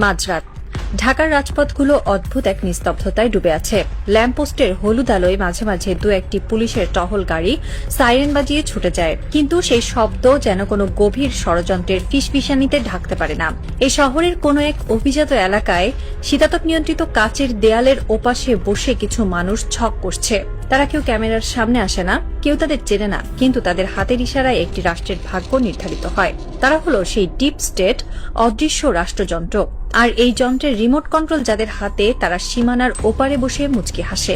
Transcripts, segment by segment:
মাঝরাত ঢাকার রাজপথগুলো অদ্ভুত এক নিস্তব্ধতায় ডুবে আছে। ল্যাম্পপোস্টের হলুদ আলোয় মাঝে মাঝে দু একটি পুলিশের টহল গাড়ি সাইরেন বাজিয়ে ছুটে যায়, কিন্তু সেই শব্দ যেন কোনো গভীর ষড়যন্ত্রের ফিসফিসানিতে ঢাকতে পারে না। এই শহরের কোনো এক অভিজাত এলাকায় শীতাতপ নিয়ন্ত্রিত কাচের দেয়ালের ওপাশে বসে কিছু মানুষ ছক কষছে। তারা কেউ ক্যামেরার সামনে আসে না, কেউ তাদের চেনে না, কিন্তু তাদের হাতের ইশারায় একটি রাষ্ট্রের ভাগ্য নির্ধারিত হয়। তারা হলো সেই ডিপ স্টেট, অদৃশ্য রাষ্ট্রযন্ত্র। আর এই যন্ত্রের রিমোট কন্ট্রোল যাদের হাতে, তারা সীমানার ওপারে বসে মুচকি হাসে।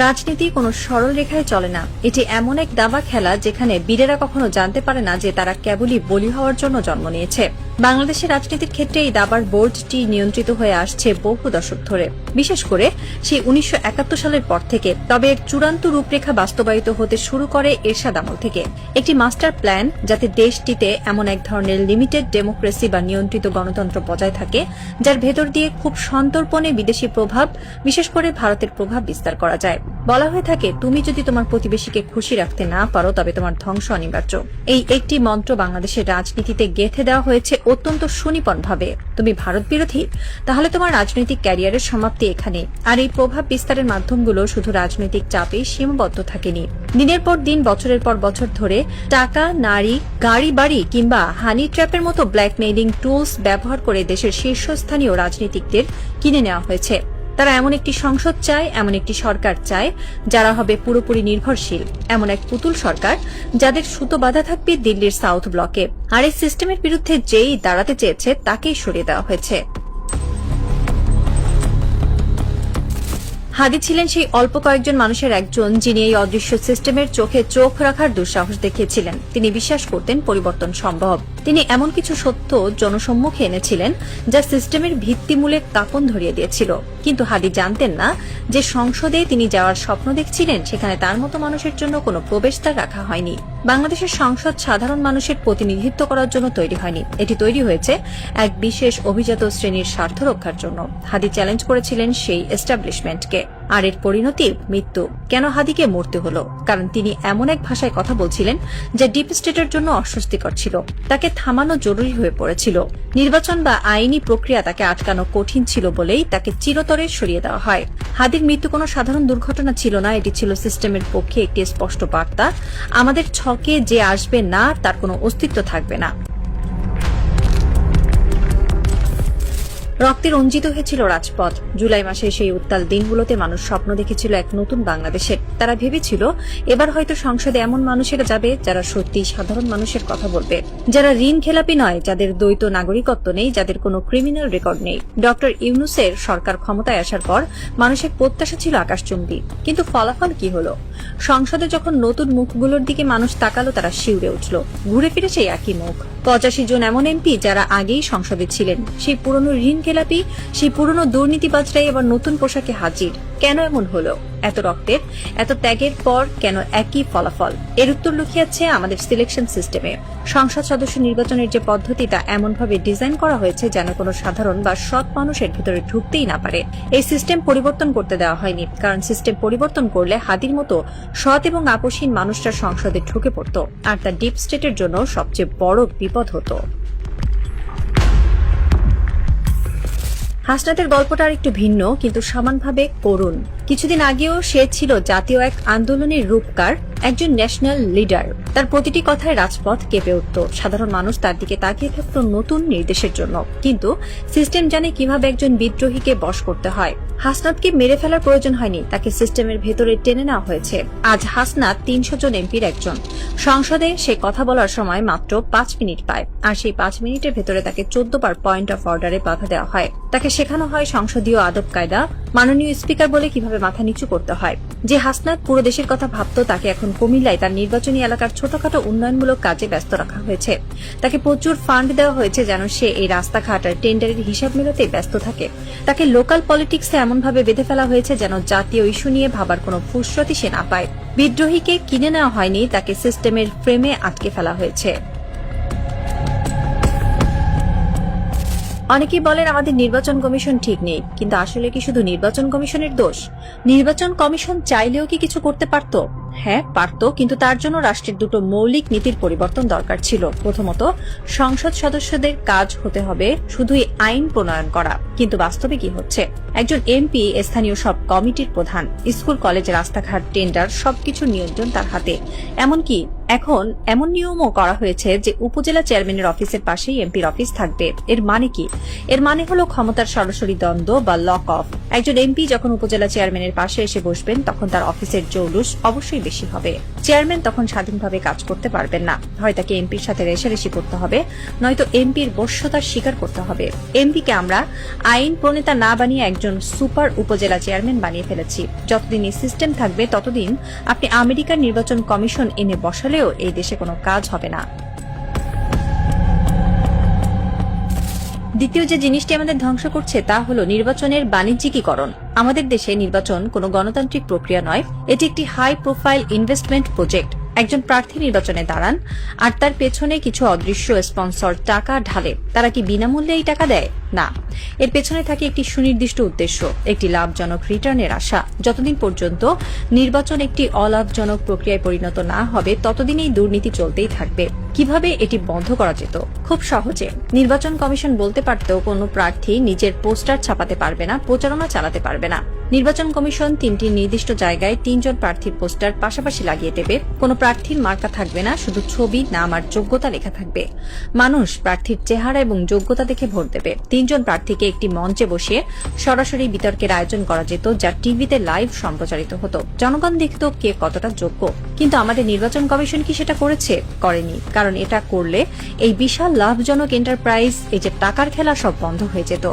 রাজনীতি কোনো সরল রেখায় চলে না। এটি এমন এক দাবা খেলা যেখানে বীরেরা কখনো জানতে পারে না যে তারা কেবলই বলি হওয়ার জন্য জন্ম নিয়েছে। বাংলাদেশের রাজনীতির ক্ষেত্রে এই দাবার বোর্ডটি নিয়ন্ত্রিত হয়ে আসছে বহু দশক ধরে, বিশেষ করে সেই 1971 সালের পর থেকে। তবে এর চূড়ান্ত রূপরেখা বাস্তবায়িত হতে শুরু করে এরশাদ আমল থেকে। একটি মাস্টার প্ল্যান যাতে দেশটিতে এমন এক ধরনের লিমিটেড ডেমোক্রেসি বা নিয়ন্ত্রিত গণতন্ত্র বজায় থাকে, যার ভেতর দিয়ে খুব সন্তর্পণে বিদেশি প্রভাব, বিশেষ করে ভারতের প্রভাব বিস্তার করা যায়। বলা হয়ে থাকে, তুমি যদি তোমার প্রতিবেশীকে খুশি রাখতে না পারো তবে তোমার ধ্বংস অনিবার্য। এই একটি মন্ত্র বাংলাদেশের রাজনীতিতে গেঁথে দেওয়া হয়েছে অত্যন্ত সুনিপুণভাবে। তুমি ভারত বিরোধী, তাহলে তোমার রাজনৈতিক ক্যারিয়ারের সমাপ্তি এখানে। আর এই প্রভাব বিস্তারের মাধ্যমগুলো শুধু রাজনৈতিক চাপে সীমাবদ্ধ থাকেনি। দিনের পর দিন, বছরের পর বছর ধরে টাকা, নারী, গাড়ি বাড়ি কিংবা হানি ট্র্যাপের মতো ব্ল্যাকমেইলিং টুলস ব্যবহার করে দেশের শীর্ষস্থানীয় রাজনীতিকদের কিনে নেওয়া হয়েছে। তারা এমন একটি সংসদ চায়, এমন একটি সরকার চায় যারা হবে পুরোপুরি নির্ভরশীল, এমন এক পুতুল সরকার যাদের সুতো বাঁধা থাকবে দিল্লির সাউথ ব্লকে। আর এই সিস্টেমের বিরুদ্ধে যেই দাঁড়াতে চেয়েছে তাকেই সরিয়ে দেওয়া হয়েছে। হাদি ছিলেন সেই অল্প কয়েকজন মানুষের একজন যিনি এই অদৃশ্য সিস্টেমের চোখে চোখ রাখার দুঃসাহস দেখিয়েছিলেন। তিনি বিশ্বাস করতেন পরিবর্তন সম্ভব। তিনি এমন কিছু সত্য জনসম্মুখে এনেছিলেন যা সিস্টেমের ভিত্তিমূলে কাঁপন ধরিয়ে দিয়েছিল। কিন্তু হাদি জানতেন না যে সংসদে তিনি যাওয়ার স্বপ্ন দেখছিলেন সেখানে তার মতো মানুষের জন্য কোনো প্রবেশদ্বার রাখা হয়নি। বাংলাদেশের সংসদ সাধারণ মানুষের প্রতিনিধিত্ব করার জন্য তৈরি হয়নি, এটি তৈরি হয়েছে এক বিশেষ অভিজাত শ্রেণীর স্বার্থ রক্ষার জন্য। হাদি চ্যালেঞ্জ করেছিলেন সেই এস্টাবলিশমেন্টকে, আর এর পরিণতি মৃত্যু। কেন হাদিকে মরতে হলো? কারণ তিনি এমন এক ভাষায় কথা বলছিলেন যা ডিপ স্টেটের জন্য অস্বস্তিকর ছিল। তাকে থামানো জরুরি হয়ে পড়েছিল। নির্বাচন বা আইনি প্রক্রিয়া তাকে আটকানো কঠিন ছিল বলেই তাকে চিরতরে সরিয়ে দেওয়া হয়। হাদির মৃত্যু কোনো সাধারণ দুর্ঘটনা ছিল না, এটি ছিল সিস্টেমের পক্ষে একটি স্পষ্ট বার্তা। আমাদের ছকে যে আসবে না তার কোনো অস্তিত্ব থাকবে না। রক্তে রঞ্জিত হয়েছিল রাজপথ। জুলাই মাসে সেই উত্তাল দিনগুলোতে মানুষ স্বপ্ন দেখেছিল এক নতুন বাংলাদেশের। তারা ভেবেছিল এবার হয়তো সংসদে এমন মানুষেরা যাবে যারা সত্যি সাধারণ মানুষের কথা বলবে, যারা ঋণ খেলাপি নয়, যাদের দ্বৈত নাগরিকত্ব নেই, যাদের কোনো ক্রিমিনাল রেকর্ড নেই। ডক্টর ইউনূসের সরকার ক্ষমতায় আসার পর মানুষের প্রত্যাশা ছিল আকাশচুম্বী, কিন্তু ফলাফল কি হলো? সংসদে যখন নতুন মুখগুলোর দিকে মানুষ তাকালো, তারা শিউরে উঠল। ঘুরে ফিরে সেই একই মুখ। 85 জন এমন এমপি যারা আগেই সংসদে ছিলেন, সেই পুরনো ঋণ খেলাপি, সেই পুরনো দুর্নীতিবাজরাই এবার নতুন পোশাকে হাজির। কেন এমন হলো? এত রক্তের, এত ত্যাগের পর কেন একই ফলাফল? এর উত্তর লুকিয়ে আছে আমাদের সিলেকশন সিস্টেমে। সংসদ সদস্য নির্বাচনের যে পদ্ধতি, তা এমনভাবে ডিজাইন করা হয়েছে যেন কোনো সাধারণ বা সৎ মানুষের ভিতরে ঢুকতেই না পারে। এই সিস্টেম পরিবর্তন করতে দেওয়া হয়নি, কারণ সিস্টেম পরিবর্তন করলে হাদির মতো সৎ এবং আপোষহীন মানুষরা সংসদে ঢুকে পড়ত, আর তা ডিপ স্টেটের জন্য সবচেয়ে বড় বিপদ হতো। হাসনাতের গল্পটা আর একটু ভিন্ন, কিন্তু সমানভাবে করুণ। কিছুদিন আগেও সে ছিল জাতীয় এক আন্দোলনের রূপকার, একজন ন্যাশনাল লিডার। তার প্রতিটি কথায় রাজপথ কেঁপে উঠত। সাধারণ মানুষ তার দিকে তাকিয়ে থাকত নতুন নির্দেশের জন্য। কিন্তু সিস্টেম জানে কিভাবে একজন বিদ্রোহীকে বশ করতে হয়। হাসনাতকে মেরে ফেলার প্রয়োজন হয়নি, তাকে সিস্টেমের ভেতরে টেনে নেওয়া হয়েছে। আজ হাসনাত 300 জন এমপির একজন। সংসদে সে কথা বলার সময় মাত্র 5 মিনিট পায়, আর সেই 5 মিনিটের ভেতরে তাকে 14 বার পয়েন্ট অফ অর্ডারে বাধা দেওয়া হয়। তাকে শেখানো হয় সংসদীয় আদব কায়দা, মাননীয় স্পিকার বলে কিভাবে মাথা নিচু করতে হয়। যে হাসনাত পুরো দেশের কথা ভাবত, তাকে এখন কুমিল্লায় তার নির্বাচনী এলাকার ছোটখাটো উন্নয়নমূলক কাজে ব্যস্ত রাখা হয়েছে। তাকে প্রচুর ফান্ড দেওয়া হয়েছে যেন সে এই রাস্তাঘাট আর টেন্ডারের হিসাব মেলাতেই ব্যস্ত থাকে। তাকে লোকাল পলিটিক্সে এমনভাবে বেঁধে ফেলা হয়েছে যেন জাতীয় ইস্যু নিয়ে ভাবার কোনো ফুসরতি সে না পায়। বিদ্রোহীকে কিনে নেওয়া হয়নি, তাকে সিস্টেমের ফ্রেমে আটকে ফেলা হয়েছে। অনেকেই বলেন আমাদের নির্বাচন কমিশন ঠিক নেই, কিন্তু আসলে কি শুধু নির্বাচন কমিশনের দোষ? নির্বাচন কমিশন চাইলেও কি কিছু করতে পারত? হ্যাঁ পারত, কিন্তু তার জন্য রাষ্ট্রের দুটো মৌলিক নীতির পরিবর্তন দরকার ছিল। প্রথমত, সংসদ সদস্যদের কাজ হতে হবে শুধুই আইন প্রণয়ন করা, কিন্তু বাস্তবে কি হচ্ছে? একজন এমপি স্থানীয় সব কমিটির প্রধান, স্কুল কলেজ রাস্তাঘাট টেন্ডার সবকিছু নিয়ন্ত্রণ তার হাতে। এমনকি এখন এমন নিয়মও করা হয়েছে যে উপজেলা চেয়ারম্যানের অফিসের পাশেই এমপির অফিস থাকবে। এর মানে কি? এর মানে হলো ক্ষমতার সরাসরি দ্বন্দ্ব বা লক অফ। একজন এমপি যখন উপজেলা চেয়ারম্যানের পাশে এসে বসবেন তখন তার অফিসের জৌলুস অবশ্যই বেশি হবে। চেয়ারম্যান তখন স্বাধীনভাবে কাজ করতে পারবেন না, হয় তাকে এমপির সাথে রেষারেষি করতে হবে, নয়তো এমপির বশ্যতার স্বীকার করতে হবে। এমপিকে আমরা আইন প্রণেতা না বানিয়ে একজন সুপার উপজেলা চেয়ারম্যান বানিয়ে ফেলেছি। যতদিন এই সিস্টেম থাকবে ততদিন আপনি আমেরিকার নির্বাচন কমিশন এনে বসালেও এই দেশে কোনো কাজ হবে না। দ্বিতীয় যে জিনিসটি আমাদের ধ্বংস করছে তা হলো নির্বাচনের বাণিজ্যিকীকরণ। আমাদের দেশে নির্বাচন কোনো গণতান্ত্রিক প্রক্রিয়া নয়, এটি একটি হাই প্রোফাইল ইনভেস্টমেন্ট প্রজেক্ট। একজন প্রার্থী নির্বাচনে দাঁড়ান আর তার পেছনে কিছু অদৃশ্য স্পন্সর টাকা ঢালে। তারা কি বিনামূল্যে এই টাকা দেয়? না, এর পেছনে থাকে একটি সুনির্দিষ্ট উদ্দেশ্য, একটি লাভজনক রিটার্নের আশা। যতদিন পর্যন্ত নির্বাচন একটি অলাভজনক প্রক্রিয়ায় পরিণত না হবে ততদিন এই দুর্নীতি চলতেই থাকবে। কিভাবে এটি বন্ধ করা যেত? খুব সহজে। নির্বাচন কমিশন বলতে পারত কোনো প্রার্থী নিজের পোস্টার ছাপাতে পারবে না, প্রচারণা চালাতে পারবে না। নির্বাচন কমিশন 3টি নির্দিষ্ট জায়গায় 3 জন প্রার্থীর পোস্টার পাশাপাশি লাগিয়ে দেবে। কোনো প্রার্থীর মার্কা থাকবে না, শুধু ছবি, নাম আর যোগ্যতা লেখা থাকবে। মানুষ প্রার্থীর চেহারা এবং যোগ্যতা দেখে ভোট দেবে। 3 জন প্রার্থীকে একটি মঞ্চে বসিয়ে সরাসরি বিতর্কের আয়োজন করা যেত, যা টিভিতে লাইভ সম্প্রচারিত হতো। জনগণ দেখত কে কতটা যোগ্য। কিন্তু আমাদের নির্বাচন কমিশন কি সেটা করেছে? করেনি। কারণ এটা করলে এই বিশাল লাভজনক এন্টারপ্রাইজ, এই যে টাকার খেলা, সব বন্ধ হয়ে যেত।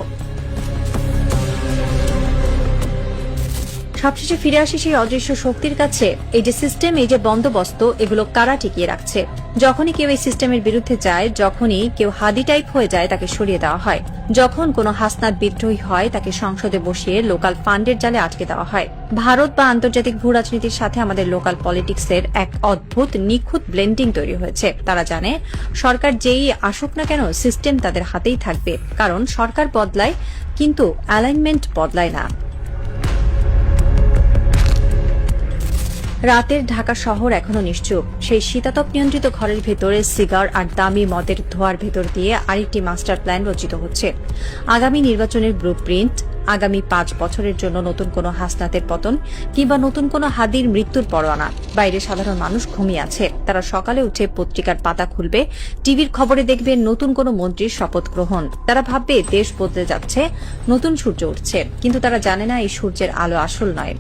সবশেষে ফিরে আসি সেই অদৃশ্য শক্তির কাছে। এই যে সিস্টেম, এই যে বন্দোবস্ত, এগুলো কারা টিকিয়ে রাখছে? যখনই কেউ এই সিস্টেমের বিরুদ্ধে যায়, যখনই কেউ হাদি টাইপ হয়ে যায়, তাকে সরিয়ে দেওয়া হয়। যখন কোনো হাসনাত বিদ্রোহী হয়, তাকে সংসদে বসিয়ে লোকাল ফান্ডের জালে আটকে দেওয়া হয়। ভারত বা আন্তর্জাতিক ভূ রাজনীতির সাথে আমাদের লোকাল পলিটিক্সের এক অদ্ভুত নিখুঁত ব্লেন্ডিং তৈরি হয়েছে। তারা জানে সরকার যেই আসুক না কেন, সিস্টেম তাদের হাতেই থাকবে। কারণ সরকার বদলায়, কিন্তু অ্যালাইনমেন্ট বদলায় না। রাতের ঢাকা শহর এখনো নিশ্চুপ। সেই শীতাতপ নিয়ন্ত্রিত ঘরের ভেতরে সিগার আর দামি মদের ধোঁয়ার ভেতর দিয়ে আরেকটি মাস্টার প্ল্যান রচিত হচ্ছে। আগামী নির্বাচনের ব্লুপ্রিন্ট, আগামী 5 বছরের জন্য নতুন কোনো হাসনাতের পতন কিংবা নতুন কোনো হাদির মৃত্যুর পরোয়ানা। বাইরে সাধারণ মানুষ ঘুমিয়ে আছে। তারা সকালে উঠে পত্রিকার পাতা খুলবে, টিভির খবরে দেখবে নতুন কোনো মন্ত্রীর শপথ গ্রহণ। তারা ভাববে দেশ বদলে যাচ্ছে, নতুন সূর্য উঠছে। কিন্তু তারা জানে না এই সূর্যের আলো আসল নয়।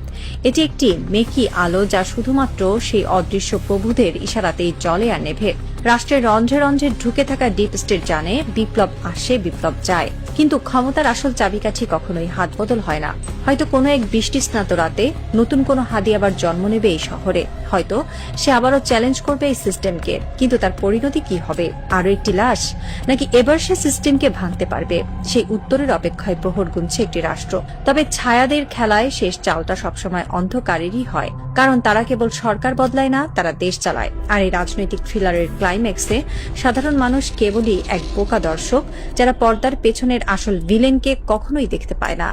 এটি একটি মেকি আলো, যা শুধুমাত্র সেই অদৃশ্য প্রভুদের ইশারাতেই জ্বলে আর নেভে। রাষ্ট্রের রন্ধ্রে রন্ধ্রে ঢুকে থাকা ডিপ স্টেট জানে বিপ্লব আসে, বিপ্লব যায়, কিন্তু ক্ষমতার আসল চাবিকাঠি কখনোই হাত বদল হয় না। হয়তো কোনো এক বৃষ্টিস্নাত রাতে নতুন কোনো হাদি আবার জন্ম নেবে এই শহরে। হয়তো সে আবারও চ্যালেঞ্জ করবে এই সিস্টেমকে। কিন্তু তার পরিণতি কি হবে? আরো একটি লাশ, নাকি এবার সে সিস্টেমকে ভাঙতে পারবে? সেই উত্তরের অপেক্ষায় প্রহর গুনছে একটি রাষ্ট্র। তবে ছায়াদের খেলায় শেষ চালটা সবসময় অন্ধকারেরই হয়, কারণ তারা কেবল সরকার বদলায় না, তারা দেশ চালায়। আর এই রাজনৈতিক থ্রিলারের ক্লাইম্যাক্সে সাধারণ মানুষ কেবলই এক বোকা দর্শক, যারা পর্দার পেছনের আসল ভিলেনকে কখনোই দেখতে পায় না।